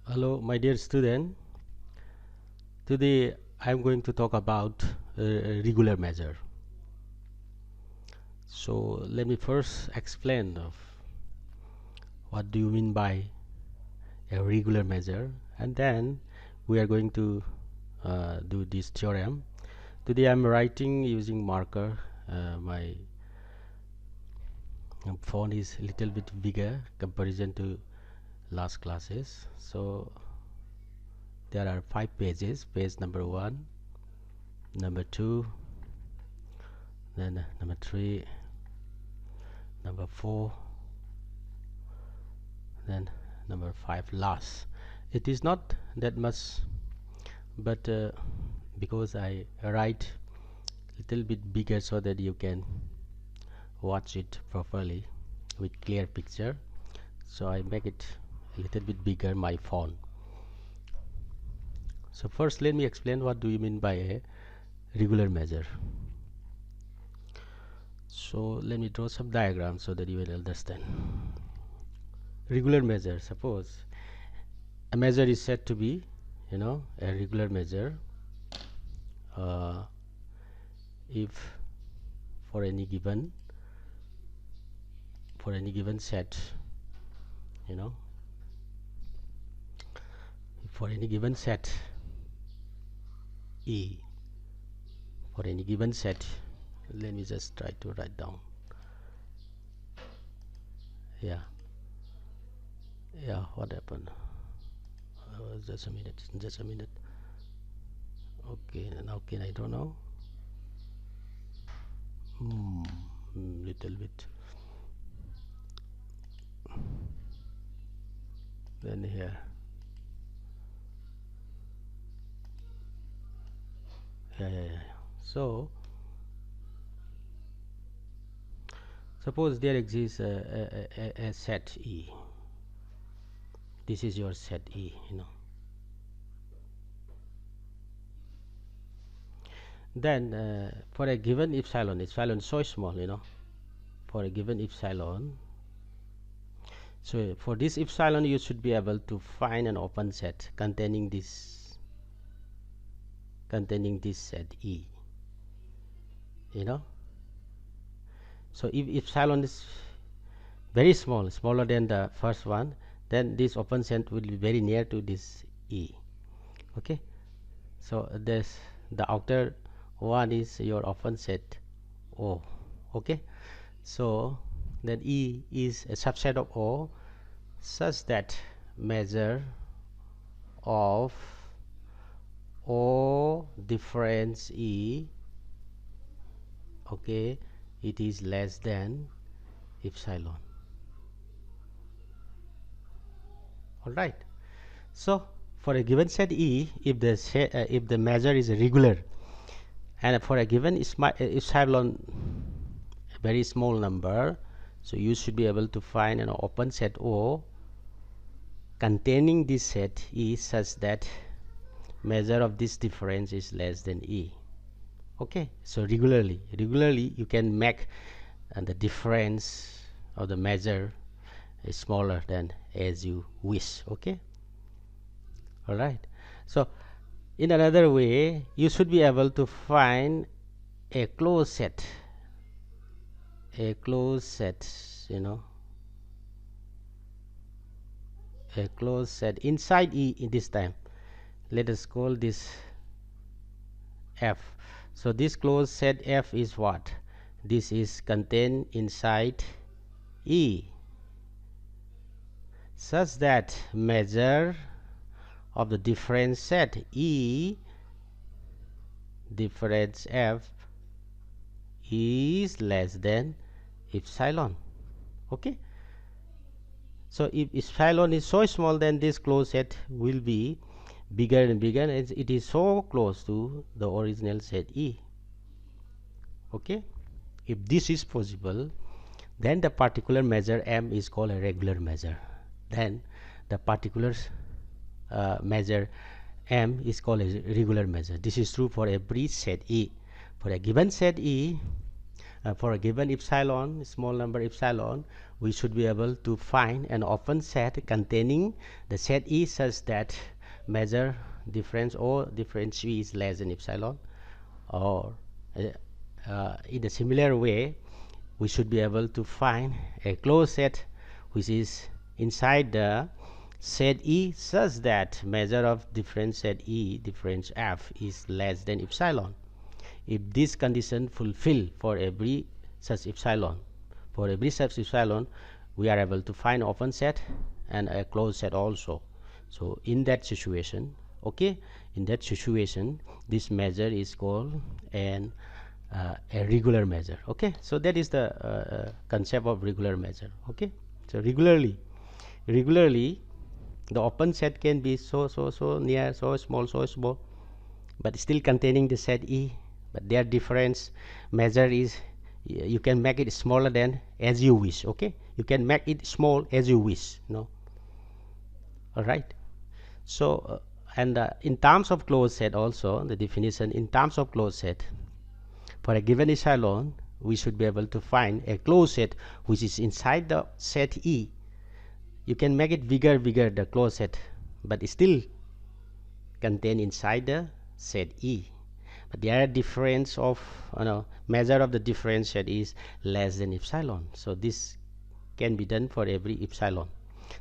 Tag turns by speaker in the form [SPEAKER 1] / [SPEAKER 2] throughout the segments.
[SPEAKER 1] Hello, my dear student. Today I am going to talk about a regular measure. So let me first explain of what do you mean by a regular measure, and then we are going to do this theorem. Today I am writing using marker. My font is a little bit bigger comparison to last classes. So there are 5 pages. Page number 1, number 2, then number 3, number 4, then number 5 last. It is not that much, but because I write little bit bigger so that you can watch it properly with clear picture, so I make it a little bit bigger, my font. So first let me explain what do you mean by a regular measure. So let me draw some diagrams so that you will understand. Regular measure, suppose a measure is said to be a regular measure if for any given set, for any given set E, for any given set, let me just try to write down. Yeah, what happened? Just a minute. Okay, now can I don't know. Little bit. Then here. Yeah. So suppose there exists a set E. This is your set E, Then for a given epsilon is so small, for a given epsilon. So for this epsilon you should be able to find an open set containing this set E, So if epsilon is very small, smaller than the first one, then this open set will be very near to this E. Okay, so this the outer one is your open set O. Okay, so then E is a subset of O such that measure of O difference E, okay, it is less than epsilon. All right. So for a given set E, if the measure is regular, and for a given epsilon, a very small number, so you should be able to find an open set O containing this set E such that measure of this difference is less than E. Okay, so regularly you can make the difference of the measure is smaller than as you wish. Okay, all right. So in another way, you should be able to find a closed set, a closed set inside E. In this time, let us call this F. So this closed set F is what? This is contained inside E such that measure of the difference set E difference F is less than epsilon. Okay, so if epsilon is so small, then this closed set will be bigger and bigger as it is so close to the original set E. Okay, if this is possible, then the particular measure M is called a regular measure. Then the particular measure M is called a regular measure. This is true for every set E. For a given set E, for a given epsilon, small number epsilon, we should be able to find an open set containing the set E such that measure difference or difference V is less than epsilon, or in a similar way we should be able to find a closed set which is inside the set E such that measure of difference set E, difference F, is less than epsilon. If this condition fulfill for every such epsilon, we are able to find open set and a closed set also. So in that situation, okay, in that situation this measure is called a regular measure. Okay, so that is the concept of regular measure. Okay, so regularly the open set can be so near, so small, but still containing the set E, but their difference measure is, you can make it smaller than as you wish. Okay, you can make it small as you wish. No, all right. So and in terms of closed set also, the definition in terms of closed set, for a given epsilon we should be able to find a closed set which is inside the set E. You can make it bigger the closed set, but still contain inside the set E, but their difference of measure of the difference set is less than epsilon. So this can be done for every epsilon.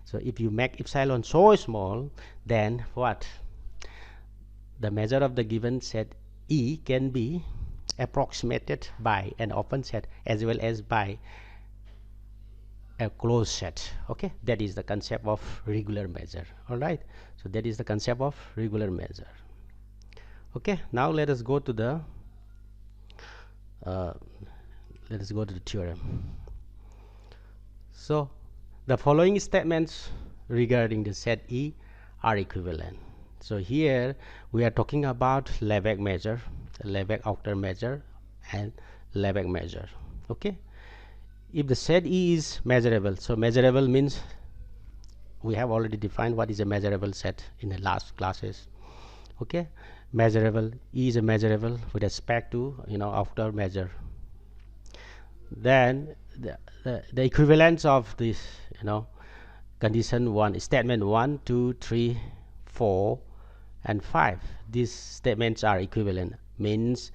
[SPEAKER 1] So if you make epsilon so small, then what, the measure of the given set E can be approximated by an open set as well as by a closed set. Okay, that is the concept of regular measure. All right, so that is the concept of regular measure. Okay, now let us go to the theorem. So the following statements regarding the set E are equivalent. So here we are talking about Lebesgue measure, Lebesgue-Octor measure, and Lebesgue measure. Okay, if the set E is measurable, so measurable means we have already defined what is a measurable set in the last classes. Okay, measurable, E is a measurable with respect to Octor measure. Then the equivalence of this condition 1, statement 1, 2, 3, 4 and 5, these statements are equivalent, means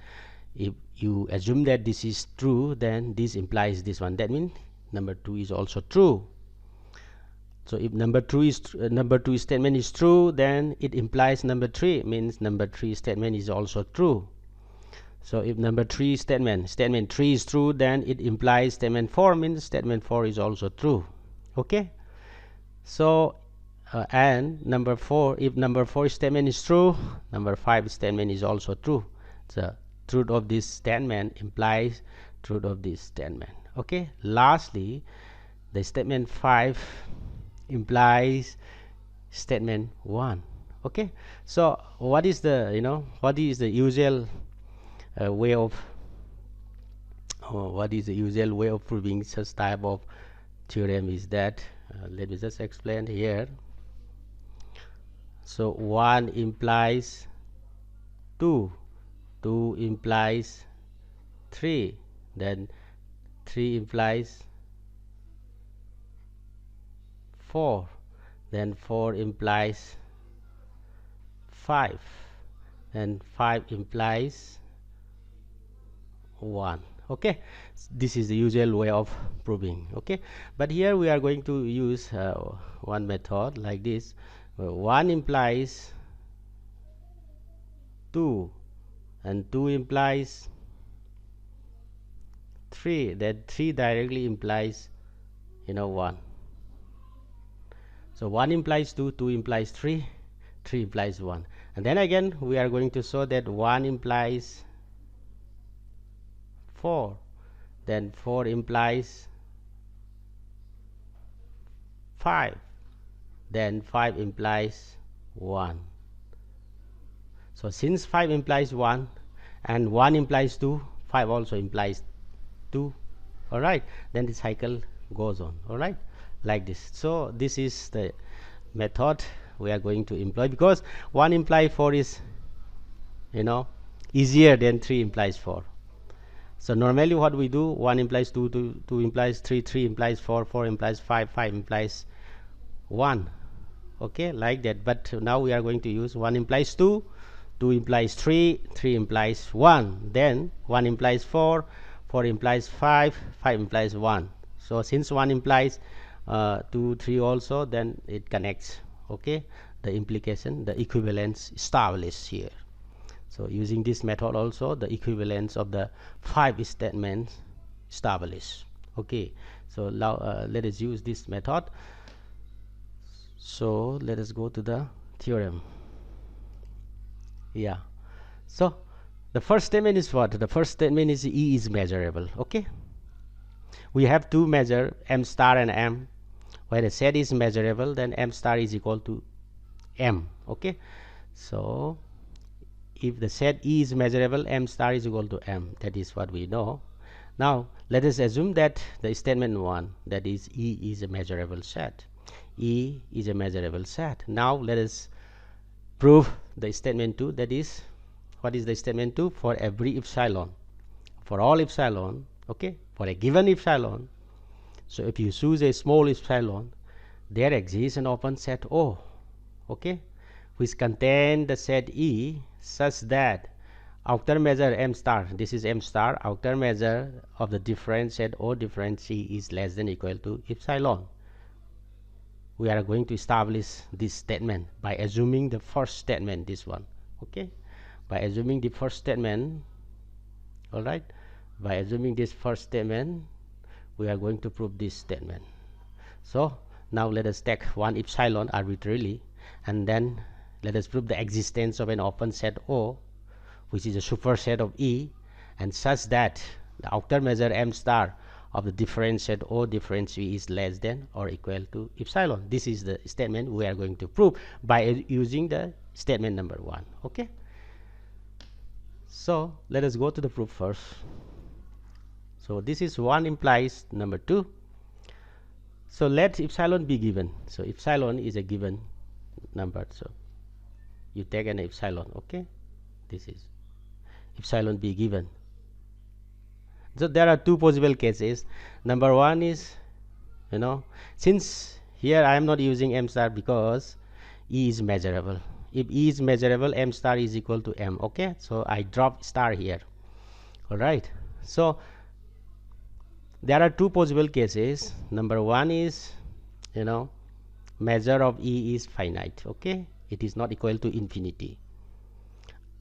[SPEAKER 1] if you assume that this is true, then this implies this one, that means number 2 is also true. So if number 2 statement is true, then it implies number 3, means number 3 statement is also true. So if number 3 statement 3 is true, then it implies statement 4, means statement 4 is also true. Okay, so and number 4, if number 4 statement is true, number 5 statement is also true. So truth of this statement implies truth of this statement. Okay, lastly the statement 5 implies statement 1. Okay, so what is the usual way of proving such type of theorem is that let me just explain here. So 1 implies 2, 2 implies 3, then 3 implies 4, then 4 implies 5, then 5 implies 1. Okay, this is the usual way of proving. Okay, but here we are going to use one method like this. 1 implies 2 and 2 implies 3, that 3 directly implies 1. So 1 implies 2, 2 implies 3, 3 implies 1, and then again we are going to show that 1 implies 4, then 4 implies 5, then 5 implies 1. So since 5 implies 1 and 1 implies 2, 5 also implies 2. All right, then the cycle goes on. All right, like this. So this is the method we are going to employ, because 1 implies 4 is easier than 3 implies 4. So normally what we do, 1 implies 2, 2 implies 3, 3 implies 4, 4 implies 5, 5 implies 1. Okay, like that. But now we are going to use 1 implies 2, 2 implies 3, 3 implies 1. Then 1 implies 4, 4 implies 5, 5 implies 1. So since 1 implies 2, 3 also, then it connects. Okay, the implication, the equivalence established here. So using this method also, the equivalence of the 5 statements established. Okay, so now let us use this method. So let us go to the theorem. Yeah, so the first statement is what? The first statement is E is measurable. Okay, we have to measure M star and M. When a set is measurable, then M star is equal to M. Okay, so if the set E is measurable, M star is equal to M. That is what we know. Now let us assume that the statement 1, that is E is a measurable set. E is a measurable set. Now let us prove the statement 2, that is, what is the statement 2? For every epsilon, for all epsilon, okay, for a given epsilon, so if you choose a small epsilon, there exists an open set O, okay, which contain the set E such that outer measure M star, this is M star, outer measure of the difference set O difference C is less than or equal to epsilon. We are going to establish this statement by assuming the first statement, this one. Okay, by assuming the first statement. All right, by assuming this first statement, we are going to prove this statement. So now let us take one epsilon arbitrarily, and then let us prove the existence of an open set O, which is a superset of E, and such that the outer measure M star of the difference set O difference E is less than or equal to epsilon. This is the statement we are going to prove by using the statement number 1. Okay, so let us go to the proof first. So this is 1 implies number 2. So let epsilon be given. So epsilon is a given number, so you take an epsilon. Okay, this is epsilon be given. So there are two possible cases. Number 1 is, since here I am not using M star because E is measurable. If E is measurable, M star is equal to M. Okay, so I drop star here. All right, so there are two possible cases. Number 1 is, measure of E is finite. Okay, it is not equal to infinity.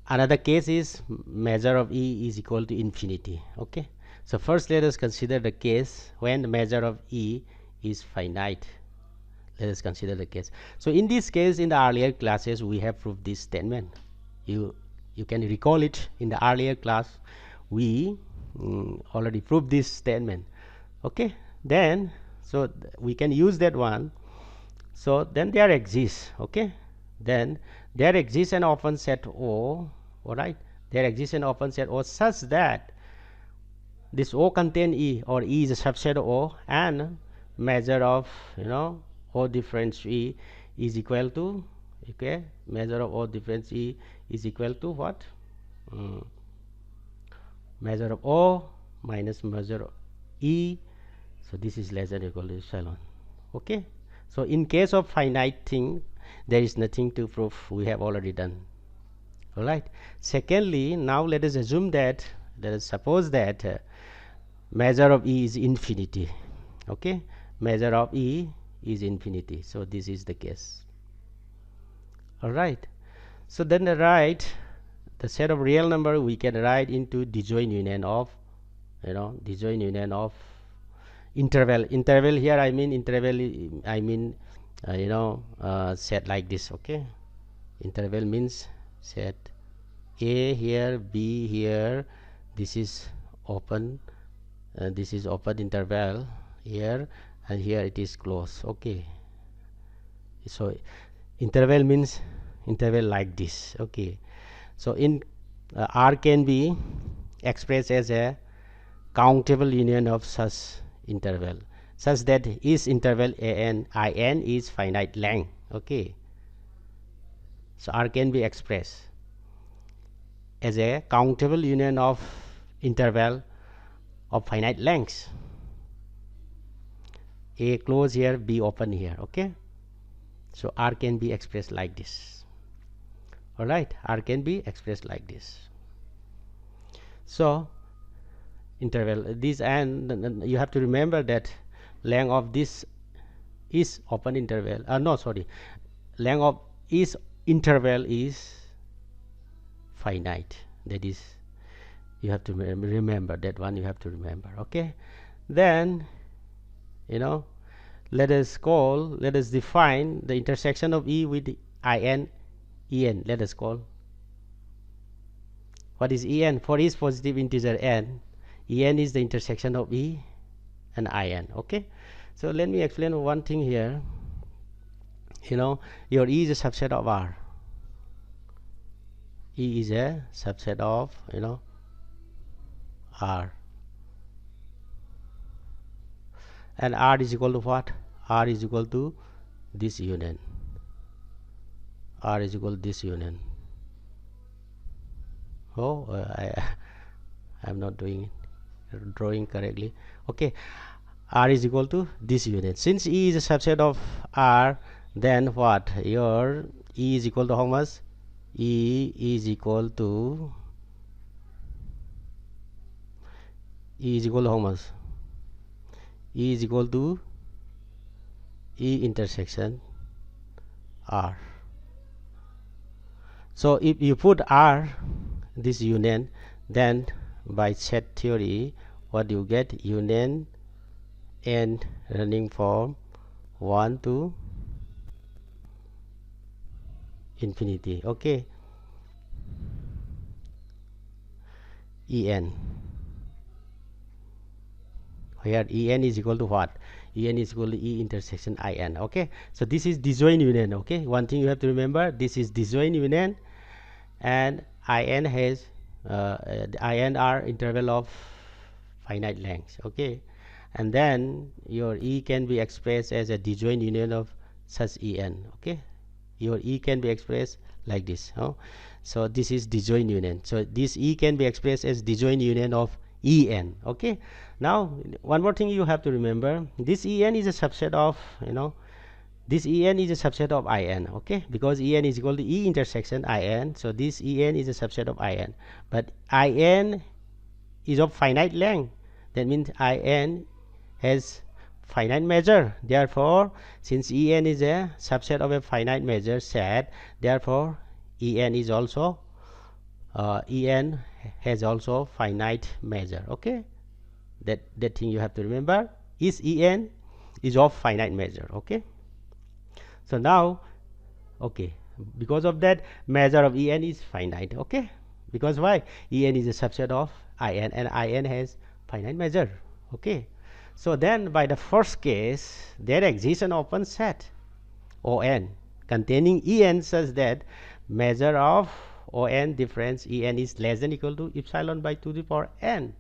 [SPEAKER 1] Another case is measure of E is equal to infinity. Okay, so first let us consider the case when the measure of E is finite. Let us consider the case. So in this case, in the earlier classes, we have proved this statement. You can recall it. In the earlier class, we already proved this statement. Okay, then so we can use that one. So then there exists, okay, then there exists an open set O. All right, there exists an open set O such that this O contain E, or E is a subset of O, and measure of O difference E is equal to, okay, measure of O difference E is equal to what? Measure of O minus measure of E. So this is less than or equal to epsilon. Okay, so in case of finite thing, there is nothing to prove. We have already done. All right, secondly, now let us assume that, let us suppose that measure of E is infinity. Okay, measure of E is infinity. So this is the case. All right, so then write the set of real number we can write into disjoint union of, disjoint union of interval. Interval here I mean interval, I mean set like this. Okay, interval means set A here, B here, this is open, this is open interval here, and here it is closed. Okay, so interval means interval like this. Okay, so in R can be expressed as a countable union of such interval, such that each interval in is finite length. Okay, so R can be expressed as a countable union of interval of finite lengths. A close here, B open here. Okay, so R can be expressed like this. All right, R can be expressed like this. So interval this, and you have to remember that length of this is open interval. No, sorry, length of is interval is finite. That is, you have to remember that one. You have to remember. Okay, then let us define the intersection of E with IN En. Let us call what is En for each positive integer n. En is the intersection of E and In. Okay, so let me explain one thing here. Your E is a subset of R. E is a subset of R, and R is equal to what? R is equal to this union. R is equal to this union. Oh, I'm not drawing correctly. Okay, R is equal to this union. Since E is a subset of R, then what? Your E is equal to how much? E is equal to how much? E is equal to E intersection R. So if you put R this union, then by set theory, what you get? Union n running from 1 to infinity. Okay, En, where En is equal to what? En is equal to E intersection In. Okay, so this is disjoint union. Okay, one thing you have to remember, this is disjoint union, and In has In are interval of finite length. Okay, and then your E can be expressed as a disjoint union of such En. Okay, your E can be expressed like this. So this is disjoint union. So this E can be expressed as disjoint union of En. Okay, now one more thing you have to remember, this En is a subset of this En is a subset of In. Okay, because En is equal to E intersection In, so this En is a subset of In, but In is of finite length. That means In has finite measure. Therefore, since En is a subset of a finite measure set, therefore En is also En has also finite measure. Okay, that thing you have to remember is En is of finite measure. Okay, so now, okay, because of that, measure of En is finite. Okay, because why? En is a subset of In, and In has finite measure. Okay, so then by the first case, there exists an open set On containing En such that measure of On difference En is less than or equal to epsilon by 2 to the power n.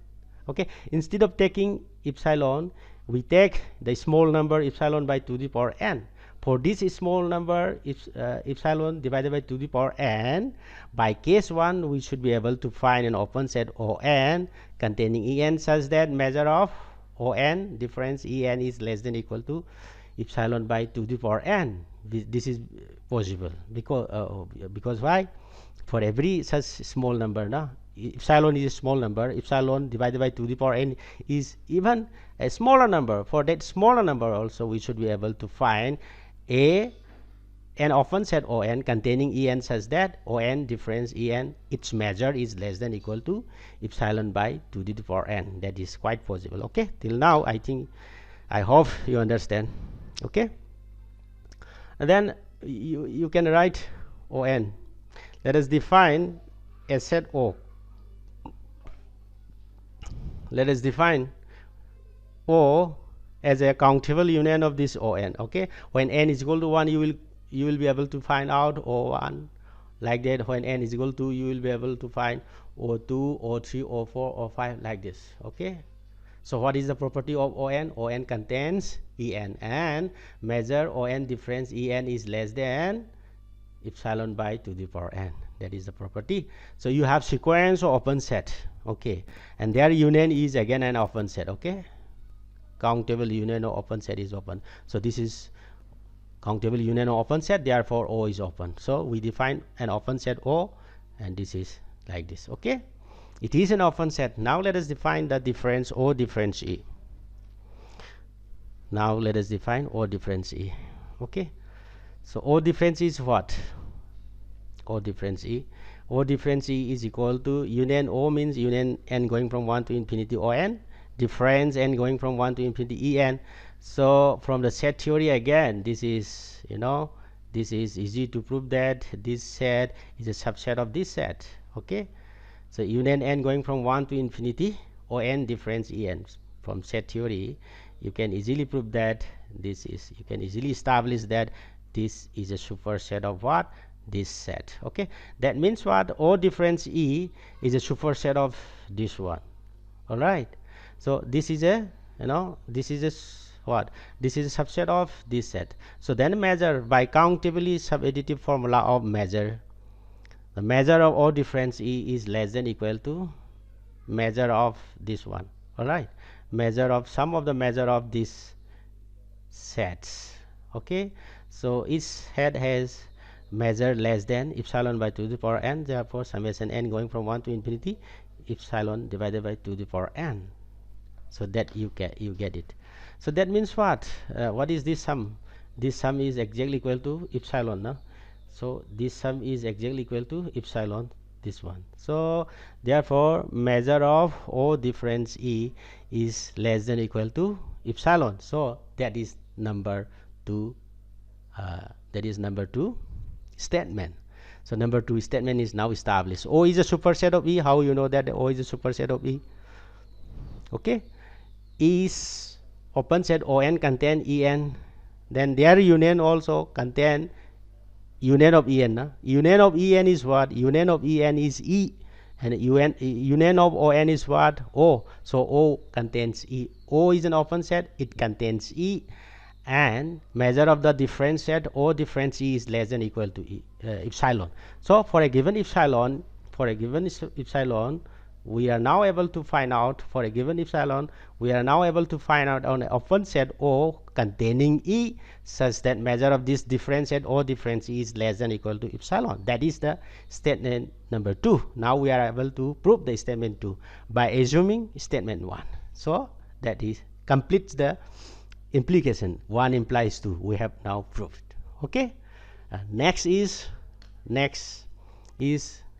[SPEAKER 1] Okay, instead of taking epsilon, we take the small number epsilon by 2 to the power n. For this small number epsilon divided by 2 to the power n, by case 1 we should be able to find an open set On containing En such that measure of On difference En is less than or equal to epsilon by 2 to the power n. This is possible because why? For every such small number, epsilon is a small number, epsilon divided by 2 to the power n is even a smaller number. For that smaller number also, we should be able to find an open set On containing En such that On difference En, its measure is less than or equal to epsilon by 2 to the power n. That is quite possible. Okay, till now I hope you understand. Okay, and then you can write On. Let us define a set O. Let us define O as a countable union of this On. Okay, when n is equal to 1, you will be able to find out O1 like that. When n is equal to, you will be able to find O2, O3, O4, O5 like this. Okay, so what is the property of On? On contains En, and measure On difference En is less than epsilon by 2 to the power n. That is the property. So you have sequence or open set, okay, and their union is again an open set, okay. Countable union or open set is open. So this is countable union or open set, therefore O is open. So we define an open set O, and this is like this, okay. It is an open set. Now let us define the difference O difference E. Now let us define O difference E, okay. So O difference is what? O difference E. O difference E is equal to union O means union n going from 1 to infinity O n, difference n going from 1 to infinity E n. So from the set theory again, this is, you know, this is easy to prove that this set is a subset of this set, okay. So union n going from 1 to infinity O n difference E n. From set theory you can easily prove that this is, you can easily establish that this is a superset of what? This set, okay. That means what? O difference E is a superset of this one, all right. So this is a, you know, this is a what? This is a subset of this set. So then measure by countably subadditive formula of measure. The measure of O difference E is less than equal to measure of this one, all right. Measure of sum of the measure of these sets, okay. So each set has measure less than epsilon by 2 to the power n, therefore summation n going from 1 to infinity epsilon divided by 2 to the power n. So that you get it. So that means what? What is this sum? This sum is exactly equal to epsilon, no? So this sum is exactly equal to epsilon, this one. So therefore measure of O difference E is less than equal to epsilon. So that is number 2. That is number 2 statement. So number 2 statement is now established. O is a superset of E. How you know that O is a superset of E? Okay, E is open set On contain En, then their union also contain union of En. No? Union of En is what? Union of En is E, and union of On is what? O. So O contains E. O is an open set, it contains E, and measure of the difference set O difference E is less than equal to E, epsilon. So for a given epsilon, we are now able to find out, for a given epsilon, we are now able to find out on an open set O containing E such that measure of this difference set O difference E is less than equal to epsilon. That is the statement number 2. Now we are able to prove the statement 2 by assuming statement 1. So that is completes the implication. 1 implies 2. We have now proved. Okay. Next is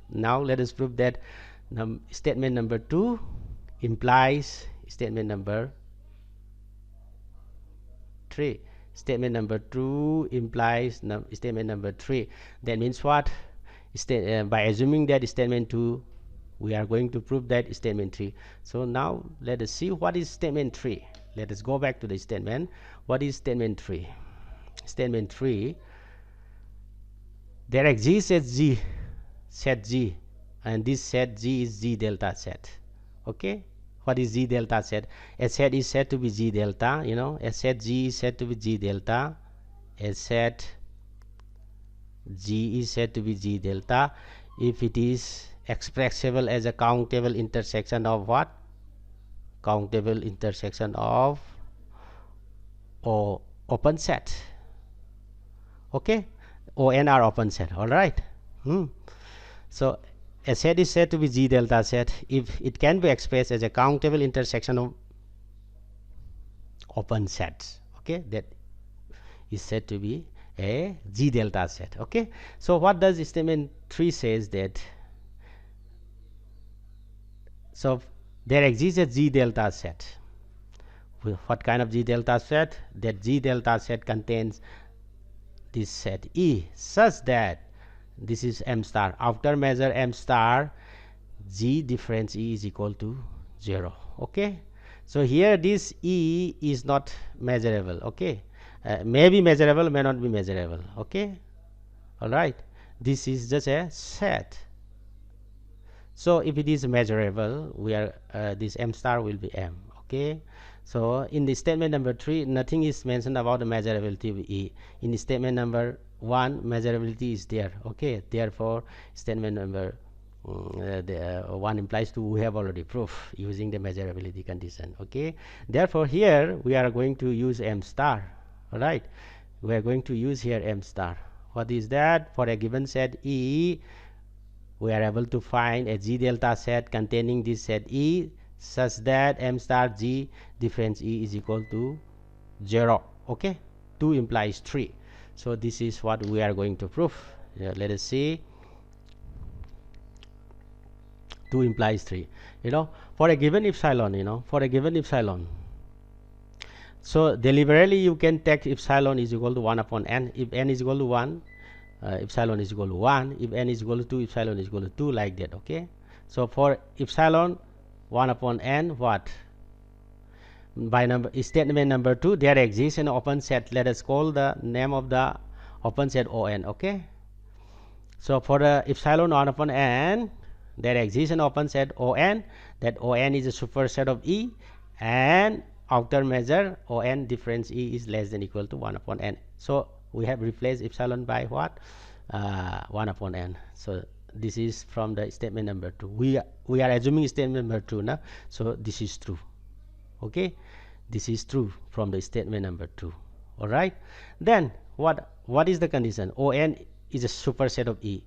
[SPEAKER 1] now let us prove that statement number 2 implies statement number 3. Statement number 2 implies statement number 3. That means what? By assuming that statement 2, we are going to prove that statement 3. So now let us see what is statement 3. Let us go back to the statement. What is statement 3? Statement 3, there exists a G, set G, and this set G is G delta set. Okay, what is G delta set? A set is said to be G delta, you know, a set G is said to be G delta, a set G is said to be G delta if it is expressible as a countable intersection of what? Countable intersection of O open set. Okay, On are open set, all right. So a set is said to be G delta set if it can be expressed as a countable intersection of open sets. Okay, that is said to be a G delta set. Okay, so what does statement 3 says that? So there exists a G delta set. What kind of G delta set? That G delta set contains this set E such that this is M star. After measure M star, G difference E is equal to 0. Okay, so here this E is not measurable. Okay, may be measurable, may not be measurable. Okay, all right, this is just a set. So if it is measurable, we are this M star will be M. Okay, so in the statement number 3, nothing is mentioned about the measurability of E. In the statement number 1 measurability is there. Okay, therefore statement number 1 implies 2 we have already proved using the measurability condition. Okay, therefore here we are going to use m star. All right, we are going to use here m star. What is that? For a given set E, we are able to find a G delta set containing this set E such that m star G difference E is equal to 0. Okay, 2 implies 3. So this is what we are going to prove. Let us see. 2 implies 3. For a given epsilon, for a given epsilon. So deliberately you can take epsilon is equal to 1 upon n. If n is equal to 1, epsilon is equal to 1. If n is equal to 2, epsilon is equal to 2, like that. Okay. So for epsilon 1 upon n, what? By statement number 2, there exists an open set. Let us call the name of the open set On. Okay. So for the epsilon 1 upon n, there exists an open set On. That On is a superset of E, and outer measure On difference E is less than equal to 1 upon n. So we have replaced epsilon by what? 1 upon n. So this is from the statement number 2. We are assuming statement number 2 now. So this is true. Okay, this is true from the statement number 2. All right, then what is the condition? On is a superset of E.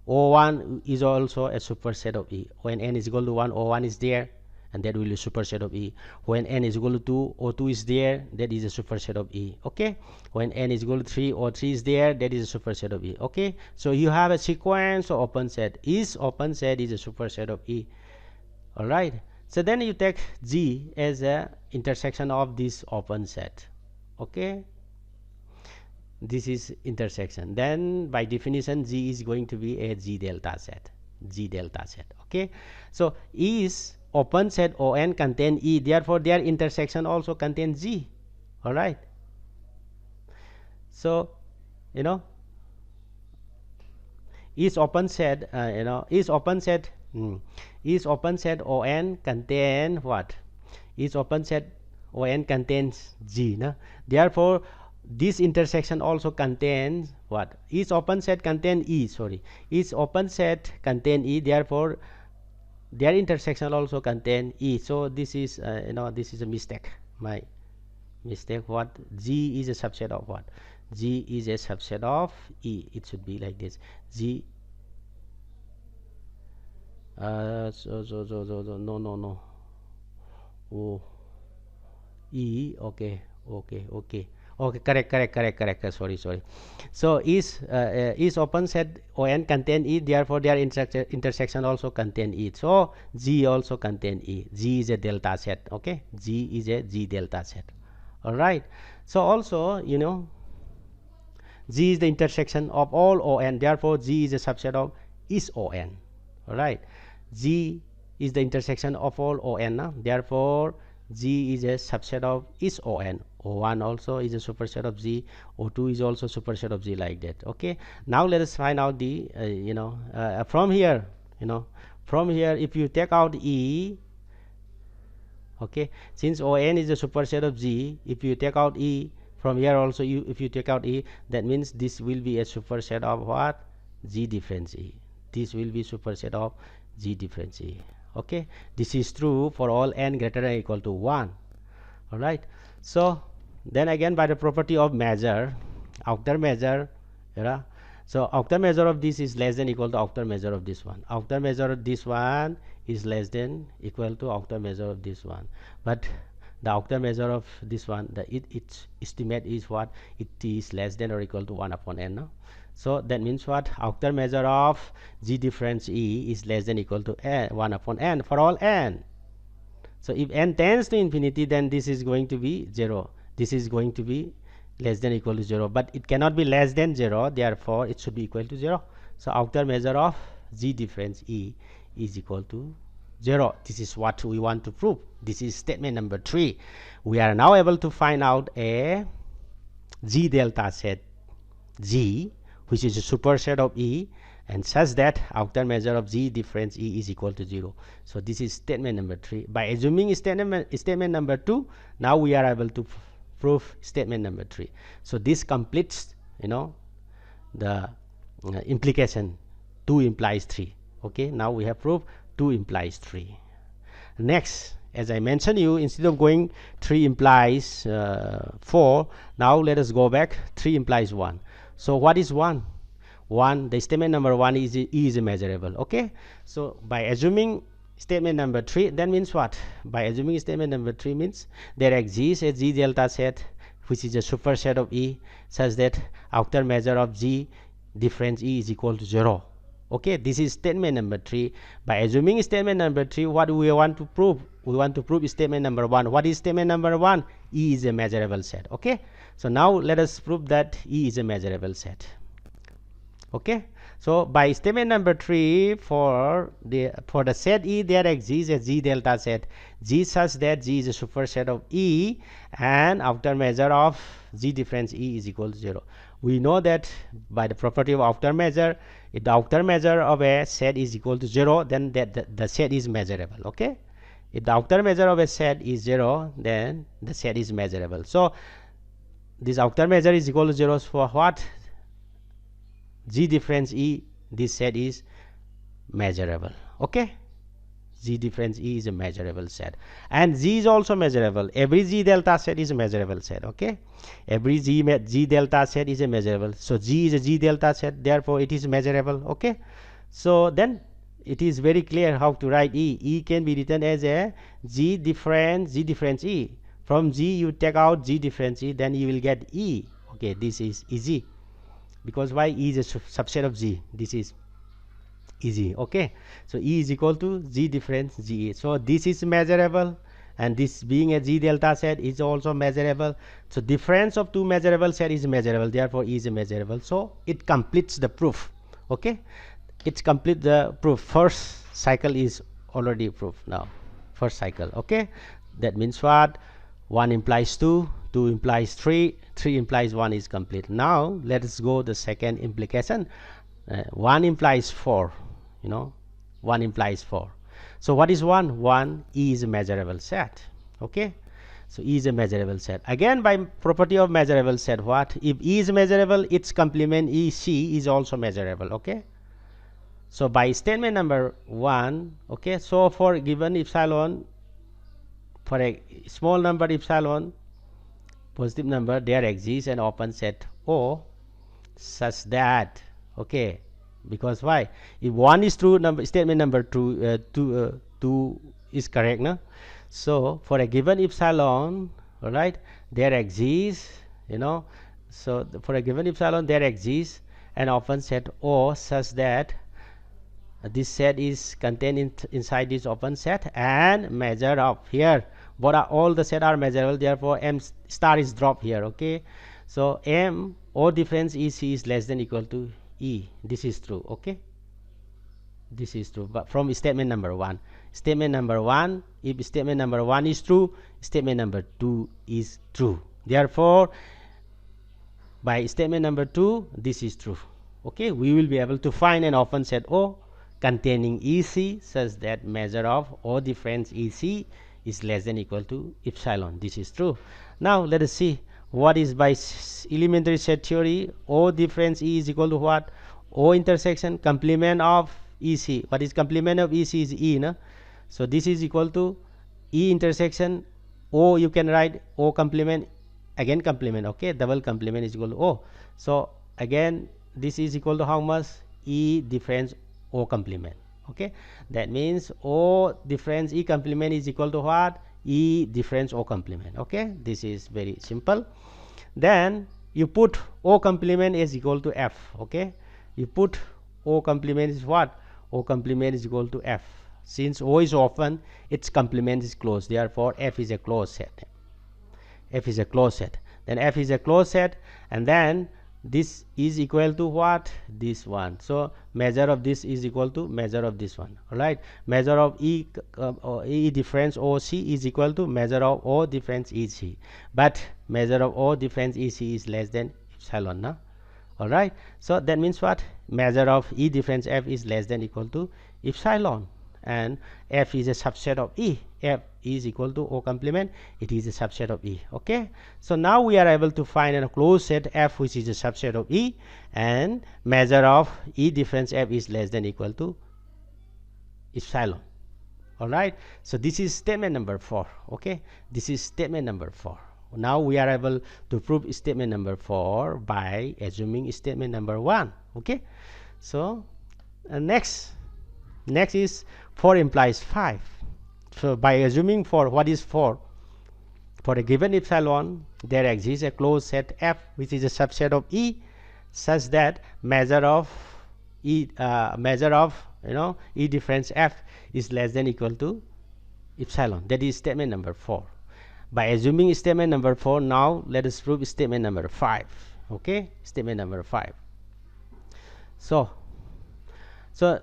[SPEAKER 1] O1 is also a superset of E. When n is equal to 1, O1 is there, and that will be a superset of E. When n is equal to 2, O2 is there, that is a superset of E. Okay, when n is equal to 3, O3 is there, that is a superset of E. Okay, so you have a sequence of open set. Each open set is a superset of E. All right, so then you take G as a intersection of this open set. Okay, this is intersection. Then by definition G is going to be a G delta set. G delta set. Okay, so is open set On contain E, therefore their intersection also contains G. All right, so is open set is open set is open set On contain what? Is open set On contains G, no? Therefore this intersection also contains what? Each open set contain E, sorry, each open set contain E, therefore their intersection also contain E. So this is this is a mistake, my mistake. What? G is a subset of what? G is a subset of E. It should be like this. G no oh E. Okay, correct, sorry. So is open set On contain E, therefore their intersection also contain E. So G also contain E. G is a delta set. Okay, G is a G delta set. All right, so also G is the intersection of all On, therefore G is a subset of is On. All right, G is the intersection of all On, therefore G is a subset of is On. O1 also is a superset of G. O2 is also superset of G, like that. Okay, now let us find out the from here if you take out E, okay, since On is a superset of G, if you take out E from here also, if you take out E, that means this will be a superset of what? G difference E. This will be superset of G difference E. Okay, this is true for all n greater than or equal to 1. All right, so then again by the property of measure, outer measure, so outer measure of this is less than equal to outer measure of this one. Outer measure of this one is less than equal to outer measure of this one, but the outer measure of this one, its estimate is what? It is less than or equal to 1 upon n. No? So that means what? Outer measure of G difference E is less than equal to 1 upon n for all n. So if n tends to infinity, then this is going to be 0. This is going to be less than equal to 0, but it cannot be less than 0, therefore it should be equal to 0. So outer measure of G difference E is equal to 0. This is what we want to prove. This is statement number 3. We are now able to find out a G delta set G, which is a superset of E, and such that outer measure of G difference E is equal to 0. So this is statement number 3. By assuming statement number 2, now we are able to prove statement number 3. So this completes the implication 2 implies 3. Okay, now we have proved 2 implies 3. Next, as I mentioned you, instead of going 3 implies 4, now let us go back 3 implies 1. So what is 1? 1, the statement number 1 is measurable. Okay, so by assuming statement number 3, that means what? By assuming statement number 3 means there exists a G delta set which is a superset of E such that outer measure of G difference E is equal to 0. Okay, this is statement number 3. By assuming statement number 3, what do we want to prove? We want to prove statement number 1. What is statement number 1? E is a measurable set. Okay, so now let us prove that E is a measurable set. Okay, so by statement number 3, for the set E, there exists a G delta set G such that G is a superset of E and outer measure of G difference E is equal to 0. We know that by the property of outer measure, if the outer measure of a set is equal to 0, then the set is measurable. Okay, if the outer measure of a set is 0, then the set is measurable. So this outer measure is equal to 0 for what? G difference E, this set is measurable. Okay, G difference E is a measurable set, and G is also measurable. Every G delta set is a measurable set. Okay, every G delta set is a measurable. So G is a G delta set, therefore it is measurable. Okay, so then it is very clear how to write E. E can be written as a G difference E. From G you take out G difference E, then you will get E. Okay, this is easy, because why? E is a subset of G. This is easy. Okay, so E is equal to G difference G. So this is measurable, and this being a G delta set is also measurable. So difference of two measurable set is measurable, therefore E is measurable. So it completes the proof. Okay, it's complete the proof. First cycle is already proved now. First cycle. Okay, that means what? 1 implies 2, 2 implies 3, 3 implies 1 is complete. Now let us go the second implication. 1 implies 4. You know, 1 implies 4. So what is 1? 1, E is a measurable set. Okay, so E is a measurable set. Again, by property of measurable set, what? If E is measurable, its complement EC is also measurable. Okay, so by statement number 1, okay, so for given epsilon, for a small number epsilon, positive number, there exists an open set O such that, okay, because why? If 1 is true, statement number 2 is correct, no? So for a given epsilon, all right, there exists, you know, so for a given epsilon there exists an open set O such that this set is contained inside this open set and measure of here. But all the set are measurable, therefore M star is dropped here. Okay, so M O difference EC is less than equal to E. This is true. Okay, this is true. But from statement number 1, statement number 1, if statement number 1 is true, statement number 2 is true. Therefore, by statement number 2, this is true. Okay, we will be able to find an open set O containing EC such that measure of O difference EC is less than equal to epsilon. This is true. Now let us see what is by elementary set theory. O difference E is equal to what? O intersection complement of EC. What is complement of EC is E, no? So this is equal to E intersection O. You can write O complement, again complement. Okay, double complement is equal to O. So again this is equal to how much? E difference O complement. Okay, that means O difference E complement is equal to what? E difference O complement. Okay, this is very simple. Then you put O complement is equal to F. Okay, you put O complement is what? O complement is equal to F. Since O is open, its complement is closed, therefore F is a closed set. F is a closed set. Then F is a closed set, and then this is equal to what? This one. So measure of this is equal to measure of this one. All right, measure of E difference OC is equal to measure of O difference EC, but measure of O difference EC is less than epsilon, no? All right, so that means what? Measure of E difference F is less than equal to epsilon, and F is a subset of E. F is equal to O complement, it is a subset of E. Okay, so now we are able to find a closed set F which is a subset of E, and measure of E difference F is less than equal to epsilon. All right, so this is statement number 4. Okay, this is statement number 4. Now we are able to prove statement number 4 by assuming statement number 1. Okay, so next is 4 implies 5. So by assuming 4, what is 4? For a given epsilon, there exists a closed set F which is a subset of E, such that measure of E E difference F is less than equal to epsilon. That is statement number 4. By assuming statement number 4, now let us prove statement number 5. Okay, statement number 5. So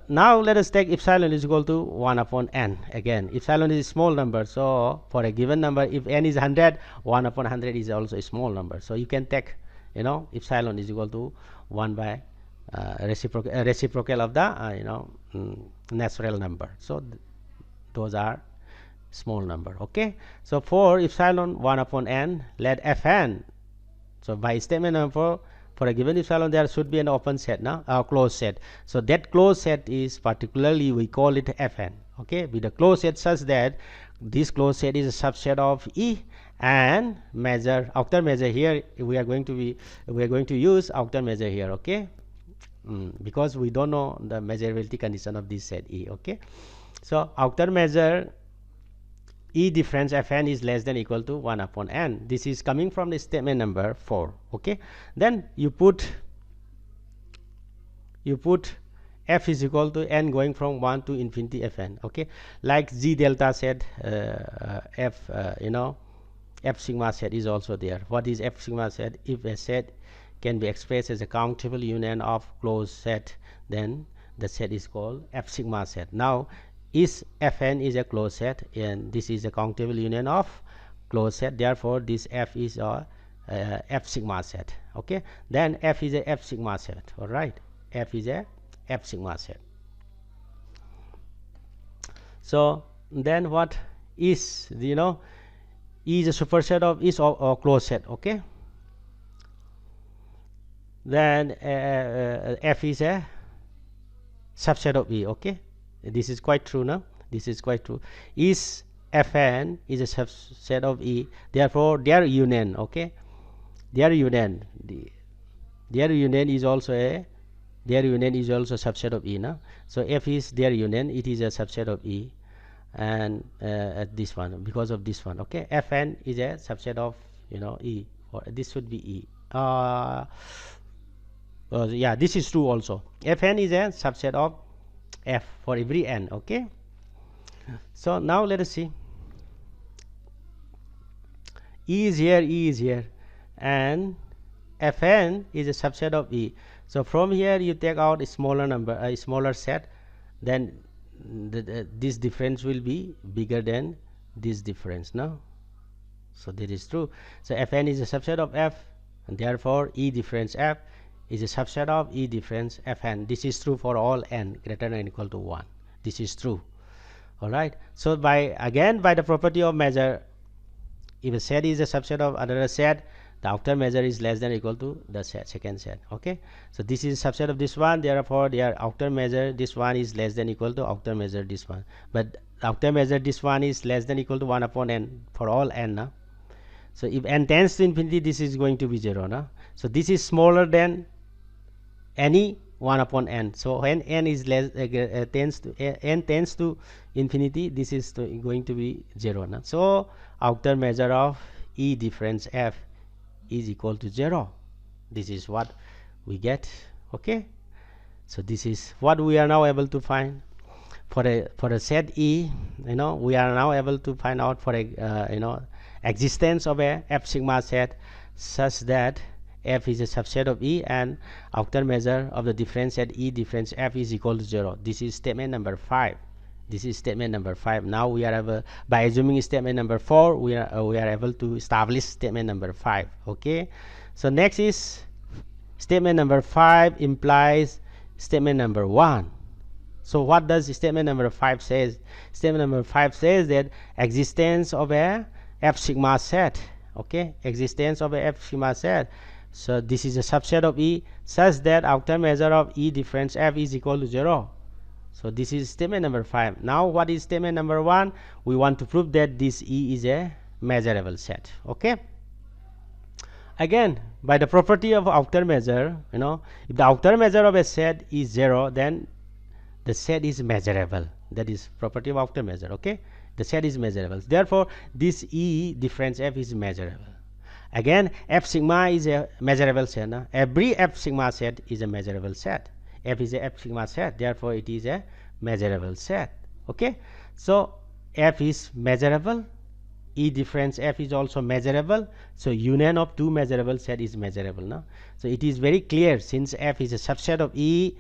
[SPEAKER 1] now let us take epsilon is equal to 1 upon n. Again, epsilon is a small number, so for a given number, if n is 100, 1 upon 100 is also a small number. So you can take, epsilon is equal to 1 by reciprocal of the natural number. So those are small number. Okay, so for epsilon 1 upon n, let Fn. So by statement number 4, for a given epsilon, there should be an open set, closed set. So that closed set is particularly, we call it Fn. Okay, with a closed set such that this closed set is a subset of E, and outer measure here we are going to use outer measure here. Okay, because we don't know the measurability condition of this set E. Okay, so outer measure E difference Fn is less than equal to 1 upon n. This is coming from the statement number 4. Okay, then you put F is equal to n going from 1 to infinity Fn. Okay, like G delta set, F F sigma set is also there. What is F sigma set? If a set can be expressed as a countable union of closed set, then the set is called F sigma set. Now is Fn is a closed set, and this is a countable union of closed set, therefore this F is a F sigma set. Okay, then F is a F sigma set. All right, F is a F sigma set. So then what is, E is a superset of is or closed set. Okay, then F is a subset of E. Okay, this is quite true now. This is quite true. Is Fn is a subset of E, therefore their union. Okay, their union is also a subset of E. Now, so F is their union, it is a subset of E, and this one, because of this one. Okay, Fn is a subset of E, or this should be E. Yeah, this is true also. Fn is a subset of F for every n. Okay, so now let us see. E is here, and Fn is a subset of E. So from here you take out a smaller number, a smaller set, then this difference will be bigger than this difference. Now, so that is true. So Fn is a subset of F, and therefore E difference F is a subset of E difference Fn. This is true for all n greater than or equal to 1. This is true. All right, so by the property of measure, if a set is a subset of another set, the outer measure is less than or equal to the second set. Okay, so this is a subset of this one, therefore their outer measure this one is less than or equal to outer measure this one, but outer measure this one is less than or equal to 1 upon n for all n. Now, so if n tends to infinity, this is going to be 0. Now, so this is smaller than any 1 upon n. So when n is less tends to infinity, this is going to be 0. Now, so outer measure of E difference F is equal to 0. This is what we get. Okay, so this is what we are now able to find for a set E. We are now able to find out for a existence of a F sigma set such that F is a subset of E, and outer measure of the difference at E difference F is equal to 0. This is statement number 5. This is statement number 5. Now we are able, by assuming statement number 4, we are able to establish statement number 5. Okay, so next is statement number 5 implies statement number 1. So what does statement number 5 says? Statement number 5 says that existence of a F sigma set. Okay, existence of a F sigma set. So this is a subset of E such that outer measure of E difference F is equal to 0. So this is statement number 5. Now what is statement number 1? We want to prove that this E is a measurable set. Okay. Again, by the property of outer measure, if the outer measure of a set is 0, then the set is measurable. That is property of outer measure. Okay, the set is measurable. Therefore, this E difference F is measurable. Again, F sigma is a measurable set. Every F sigma set is a measurable set. F is a F sigma set. Therefore, it is a measurable set. Okay, so F is measurable. E difference F is also measurable. So union of two measurable set is measurable. No? So it is very clear, since F is a subset of E.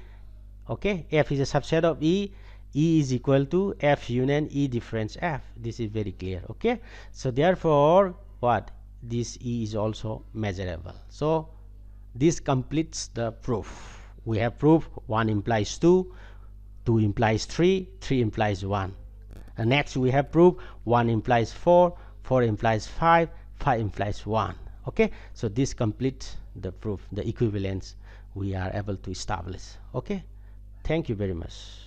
[SPEAKER 1] Okay, F is a subset of E. E is equal to F union E difference F. This is very clear. Okay, so therefore what, this E is also measurable. So this completes the proof. We have proved 1 implies 2, 2 implies 3, 3 implies 1. And next we have proved 1 implies 4, 4 implies 5, 5 implies 1. Okay, so this completes the proof, the equivalence we are able to establish. Okay, thank you very much.